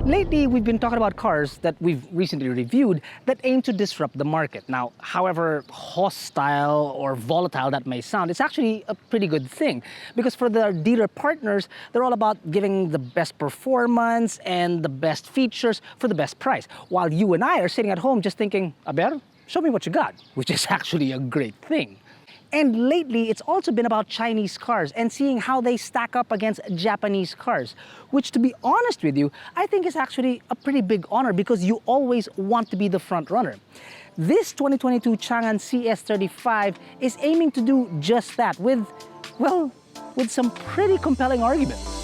Lately, we've been talking about cars that we've recently reviewed that aim to disrupt the market. Now, however hostile or volatile that may sound, it's actually a pretty good thing because for the dealer partners, they're all about giving the best performance and the best features for the best price. While you and I are sitting at home just thinking, Aber, show me what you got, which is actually a great thing. And lately, it's also been about Chinese cars and seeing how they stack up against Japanese cars, which, to be honest with you, I think is actually a pretty big honor because you always want to be the front runner. This 2022 Changan CS35 is aiming to do just that with some pretty compelling arguments.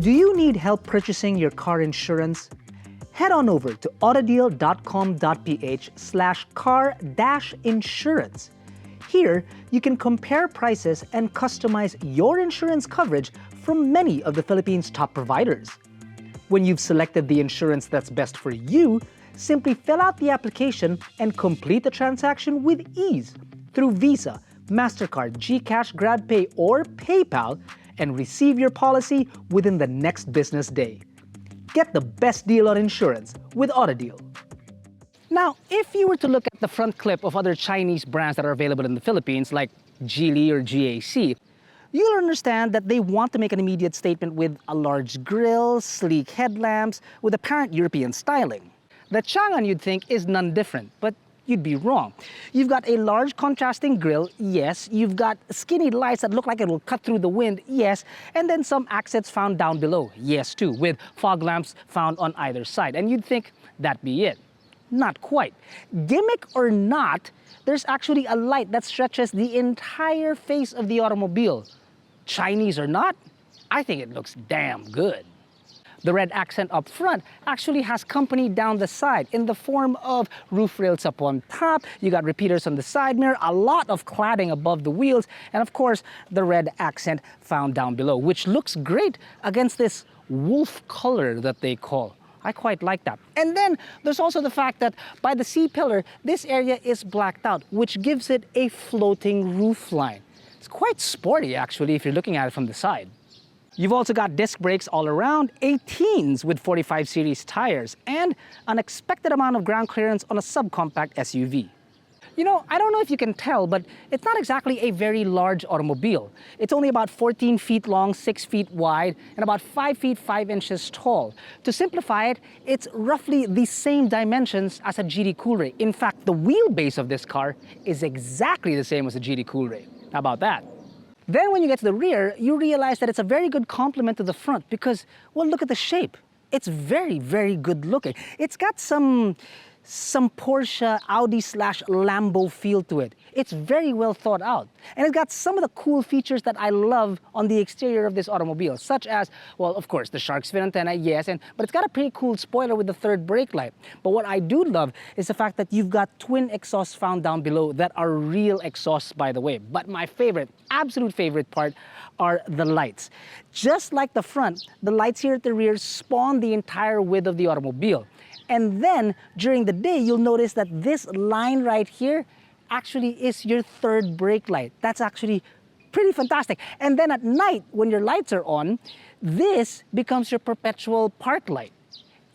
Do you need help purchasing your car insurance? Head on over to AutoDeal.com.ph/car-insurance. Here, you can compare prices and customize your insurance coverage from many of the Philippines' top providers. When you've selected the insurance that's best for you, simply fill out the application and complete the transaction with ease through Visa, MasterCard, GCash, GrabPay, or PayPal, and receive your policy within the next business day. Get the best deal on insurance with AutoDeal. Now, if you were to look at the front clip of other Chinese brands that are available in the Philippines, like Geely or GAC, you'll understand that they want to make an immediate statement with a large grille, sleek headlamps, with apparent European styling. The Changan, you'd think, is none different, but you'd be wrong. You've got a large contrasting grille, yes. You've got skinny lights that look like it will cut through the wind, yes. And then some accents found down below, yes too, with fog lamps found on either side. And you'd think that'd be it. Not quite. Gimmick or not, there's actually a light that stretches the entire face of the automobile. Chinese or not, I think it looks damn good. The red accent up front actually has company down the side in the form of roof rails up on top. You got repeaters on the side mirror, a lot of cladding above the wheels, and of course, the red accent found down below, which looks great against this wolf color that they call. I quite like that. And then there's also the fact that by the C-pillar, this area is blacked out, which gives it a floating roof line. It's quite sporty, actually, if you're looking at it from the side. You've also got disc brakes all around, 18s with 45 series tires, and an expected amount of ground clearance on a subcompact SUV. You know, I don't know if you can tell, but it's not exactly a very large automobile. It's only about 14 feet long, 6 feet wide, and about 5 feet 5 inches tall. To simplify it, it's roughly the same dimensions as a GT Coolray. In fact, the wheelbase of this car is exactly the same as a GT Coolray. How about that? Then when you get to the rear, you realize that it's a very good complement to the front because, well, look at the shape. It's very, very good looking. It's got some Porsche, Audi/Lambo feel to it. It's very well thought out. And it's got some of the cool features that I love on the exterior of this automobile, such as, well, of course, the shark's fin antenna, yes, but it's got a pretty cool spoiler with the third brake light. But what I do love is the fact that you've got twin exhausts found down below that are real exhausts, by the way. But my favorite, absolute favorite part are the lights. Just like the front, the lights here at the rear spawn the entire width of the automobile. And then, during the day, you'll notice that this line right here actually is your third brake light. That's actually pretty fantastic. And then at night, when your lights are on, this becomes your perpetual park light.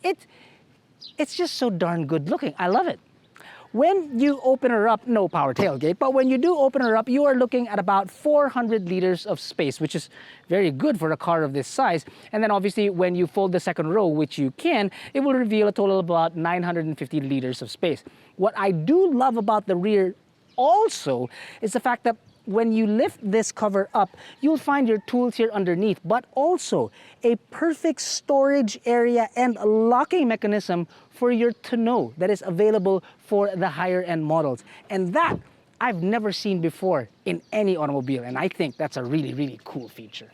It's just so darn good looking. I love it. When you open her up, no power tailgate, but when you do open her up, you are looking at about 400 liters of space, which is very good for a car of this size. And then obviously when you fold the second row, which you can, it will reveal a total of about 950 liters of space. What I do love about the rear also is the fact that when you lift this cover up, you'll find your tools here underneath, but also a perfect storage area and a locking mechanism for your tonneau that is available for the higher end models. And that I've never seen before in any automobile, and I think that's a really, really cool feature.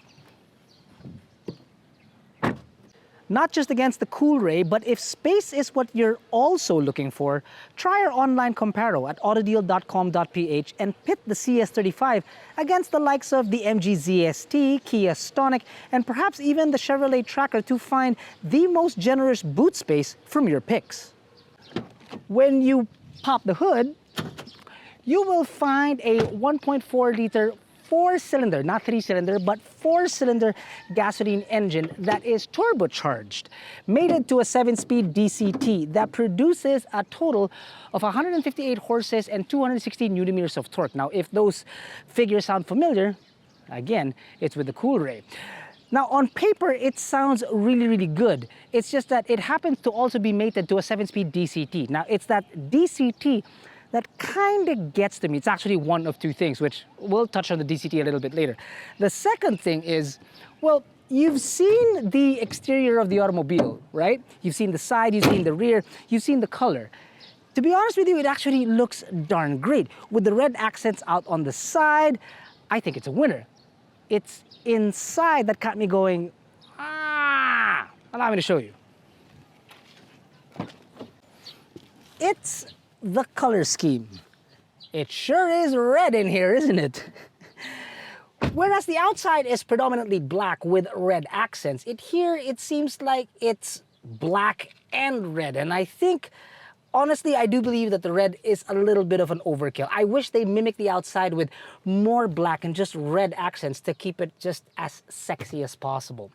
Not just against the cool ray, but if space is what you're also looking for, try our online comparo at AutoDeal.com.ph and pit the CS35 against the likes of the MG ZST, Kia Stonic, and perhaps even the Chevrolet Tracker to find the most generous boot space from your picks. When you pop the hood, you will find a 1.4-liter four-cylinder, not three-cylinder, but four-cylinder gasoline engine that is turbocharged, mated to a 7-speed DCT that produces a total of 158 horses and 260 newton-meters of torque. Now, if those figures sound familiar, again, it's with the cool ray. Now, on paper, it sounds really, really good. It's just that it happens to also be mated to a 7-speed DCT. Now, it's that DCT that kind of gets to me. It's actually one of two things, which we'll touch on the DCT a little bit later. The second thing is, well, you've seen the exterior of the automobile, right? You've seen the side, you've seen the rear, you've seen the color. To be honest with you, it actually looks darn great. With the red accents out on the side, I think it's a winner. It's inside that got me going, allow me to show you. It's the color scheme. It sure is red in here, isn't it? Whereas the outside is predominantly black with red accents, it seems like it's black and red. And I think, honestly, I do believe that the red is a little bit of an overkill. I wish they mimic the outside with more black and just red accents to keep it just as sexy as possible.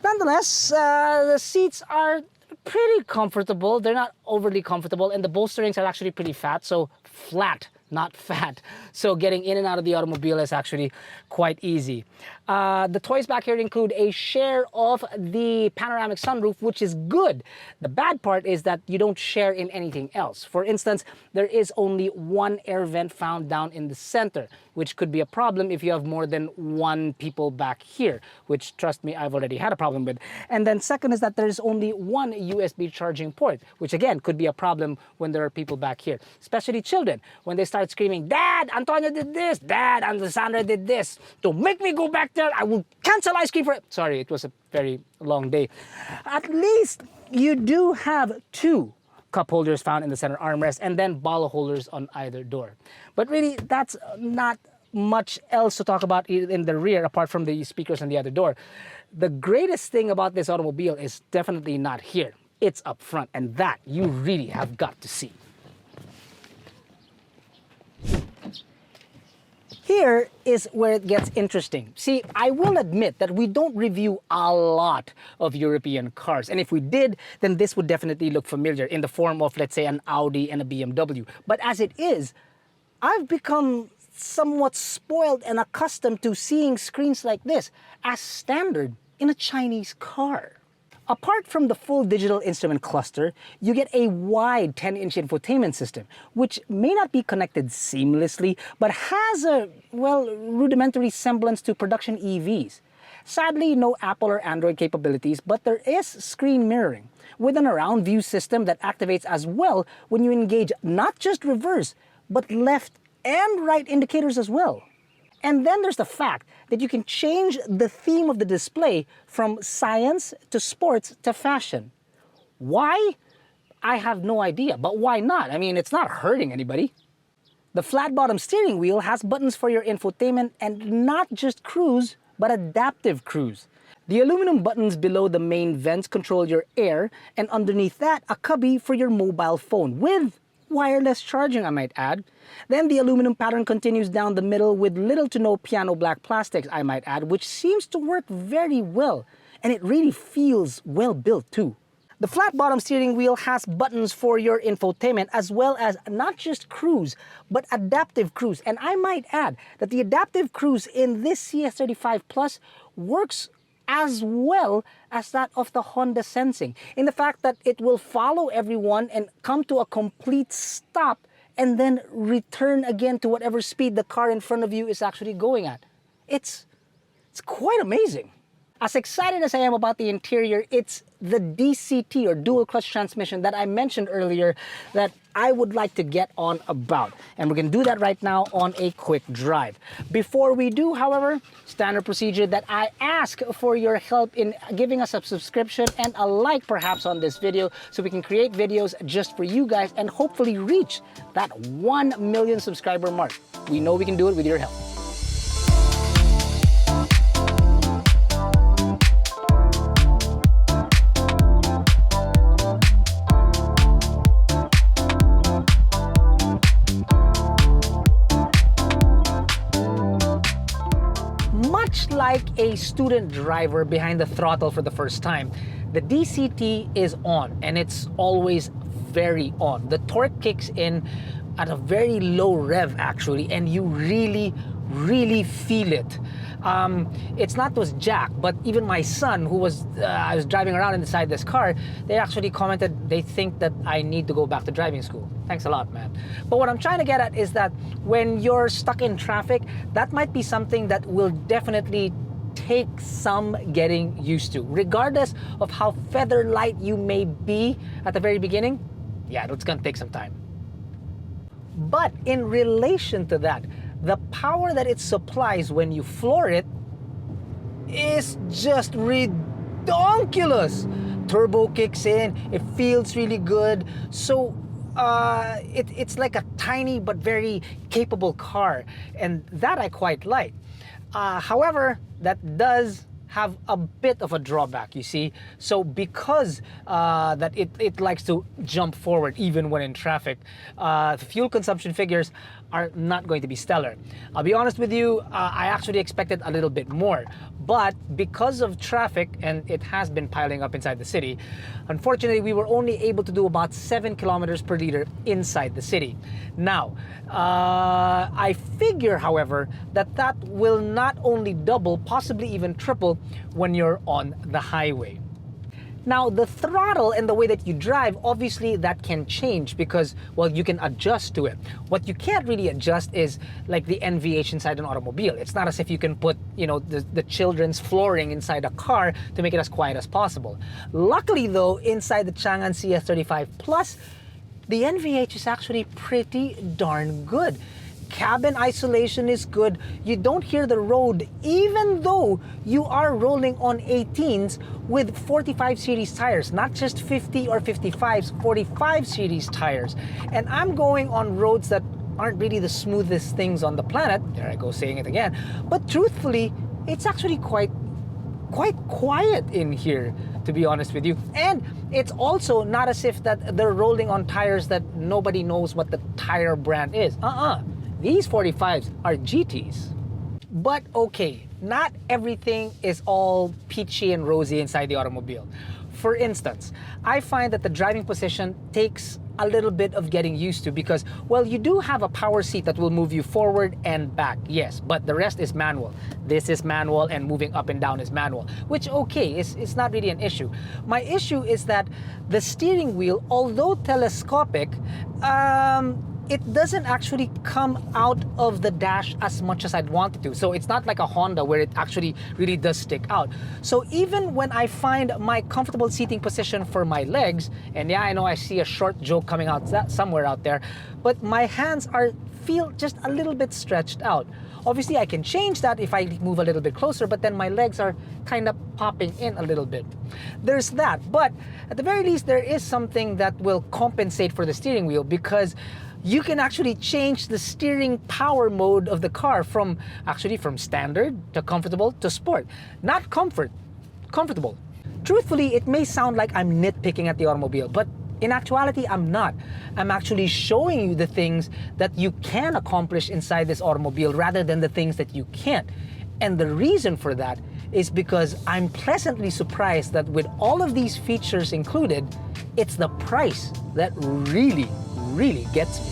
Nonetheless, the seats are pretty comfortable. They're not overly comfortable, and the bolsterings are actually pretty fat, so flat, not fat. So getting in and out of the automobile is actually quite easy. The toys back here include a share of the panoramic sunroof, which is good. The bad part is that you don't share in anything else. For instance, there is only one air vent found down in the center, which could be a problem if you have more than one people back here, which, trust me, I've already had a problem with. And then second is that there's only one USB charging port, which again could be a problem when there are people back here, especially children. When they start screaming, "Dad, Antonio did this! Dad, Alessandra did this! Don't make me go back there! I will cancel ice cream for it!" Sorry, it was a very long day. At least you do have two cup holders found in the center armrest and then bottle holders on either door. But really, that's not much else to talk about in the rear apart from the speakers on the other door. The greatest thing about this automobile is definitely not here. It's up front, and that you really have got to see. Here is where it gets interesting. See, I will admit that we don't review a lot of European cars. And if we did, then this would definitely look familiar in the form of, let's say, an Audi and a BMW. But as it is, I've become somewhat spoiled and accustomed to seeing screens like this as standard in a Chinese car. Apart from the full digital instrument cluster, you get a wide 10-inch infotainment system, which may not be connected seamlessly, but has a, well, rudimentary semblance to production EVs. Sadly, no Apple or Android capabilities, but there is screen mirroring, with an around view system that activates as well when you engage not just reverse, but left and right indicators as well. And then there's the fact that you can change the theme of the display from science to sports to fashion. Why? I have no idea, but why not? I mean, it's not hurting anybody. The flat bottom steering wheel has buttons for your infotainment and not just cruise, but adaptive cruise. The aluminum buttons below the main vents control your air, and underneath that, a cubby for your mobile phone with wireless charging, I might add. Then the aluminum pattern continues down the middle with little to no piano black plastics, I might add, which seems to work very well. And it really feels well built too. The flat bottom steering wheel has buttons for your infotainment as well as not just cruise, but adaptive cruise. And I might add that the adaptive cruise in this CS35 Plus works as well as that of the Honda Sensing, in the fact that it will follow everyone and come to a complete stop and then return again to whatever speed the car in front of you is actually going at. It's quite amazing. As excited as I am about the interior, it's the DCT or dual clutch transmission that I mentioned earlier that I would like to get on about. And we're gonna do that right now on a quick drive. Before we do, however, standard procedure that I ask for your help in giving us a subscription and a like perhaps on this video so we can create videos just for you guys and hopefully reach that 1 million subscriber mark. We know we can do it with your help. Much like a student driver behind the throttle for the first time, the DCT is on, and it's always very on. The torque kicks in at a very low rev actually, and you really feel it. It's not those jack, but even my son, who was I was driving around inside this car, they actually commented they think that I need to go back to driving school. Thanks a lot, man. But what I'm trying to get at is that when you're stuck in traffic, that might be something that will definitely take some getting used to. Regardless of how feather light you may be at the very beginning, yeah, it's gonna take some time. But in relation to that, the power that it supplies when you floor it is just ridiculous. Turbo kicks in, it feels really good. So it's like a tiny but very capable car, and that I quite like. However, that does have a bit of a drawback, you see. So because that it likes to jump forward even when in traffic, the fuel consumption figures are not going to be stellar. I'll be honest with you, I actually expected a little bit more, but because of traffic, and it has been piling up inside the city, unfortunately we were only able to do about 7 kilometers per liter inside the city. Now, I figure, however, that will not only double, possibly even triple when you're on the highway. Now, the throttle and the way that you drive, obviously that can change because, well, you can adjust to it. What you can't really adjust is like the NVH inside an automobile. It's not as if you can put, you know, the children's flooring inside a car to make it as quiet as possible. Luckily though, inside the Changan CS35 Plus, the NVH is actually pretty darn good. Cabin isolation is good. You don't hear the road even though you are rolling on 18s with 45 series tires, not just 50 or 55s, 45 series tires. And I'm going on roads that aren't really the smoothest things on the planet. There I go saying it again. But truthfully, it's actually quite quiet in here, to be honest with you. And it's also not as if that they're rolling on tires that nobody knows what the tire brand is. These 45s are GTs. But okay, not everything is all peachy and rosy inside the automobile. For instance, I find that the driving position takes a little bit of getting used to because, well, you do have a power seat that will move you forward and back, yes, but the rest is manual. This is manual and moving up and down is manual, which, okay, it's not really an issue. My issue is that the steering wheel, although telescopic, it doesn't actually come out of the dash as much as I'd want it to. So it's not like a Honda where it actually really does stick out. So even when I find my comfortable seating position for my legs, and yeah, I know I see a short joke coming out somewhere out there, but my hands feel just a little bit stretched out. Obviously, I can change that if I move a little bit closer, but then my legs are kind of popping in a little bit. There's that, but at the very least, there is something that will compensate for the steering wheel because you can actually change the steering power mode of the car from standard to comfortable to sport. Not comfortable. Truthfully, it may sound like I'm nitpicking at the automobile, but in actuality, I'm not. I'm actually showing you the things that you can accomplish inside this automobile rather than the things that you can't. And the reason for that is because I'm pleasantly surprised that with all of these features included, it's the price that really gets me.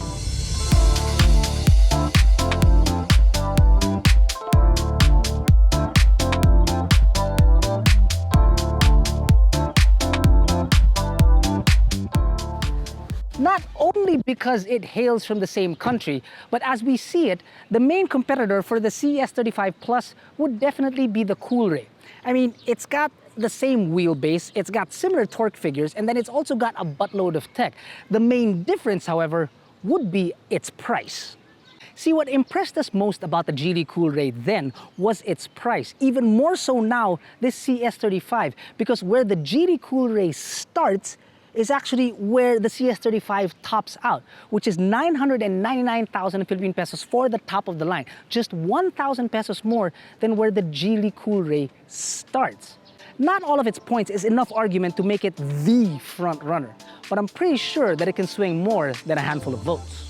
Not only because it hails from the same country, but as we see it, the main competitor for the CS35 Plus would definitely be the Coolray. I mean, it's got the same wheelbase, it's got similar torque figures, and then it's also got a buttload of tech. The main difference, however, would be its price. See, what impressed us most about the GD Coolray then was its price. Even more so now, this CS35, because where the GD Coolray starts is actually where the CS35 tops out, which is 999,000 Philippine pesos for the top of the line. Just 1,000 pesos more than where the GD Coolray starts. Not all of its points is enough argument to make it the front runner, but I'm pretty sure that it can swing more than a handful of votes.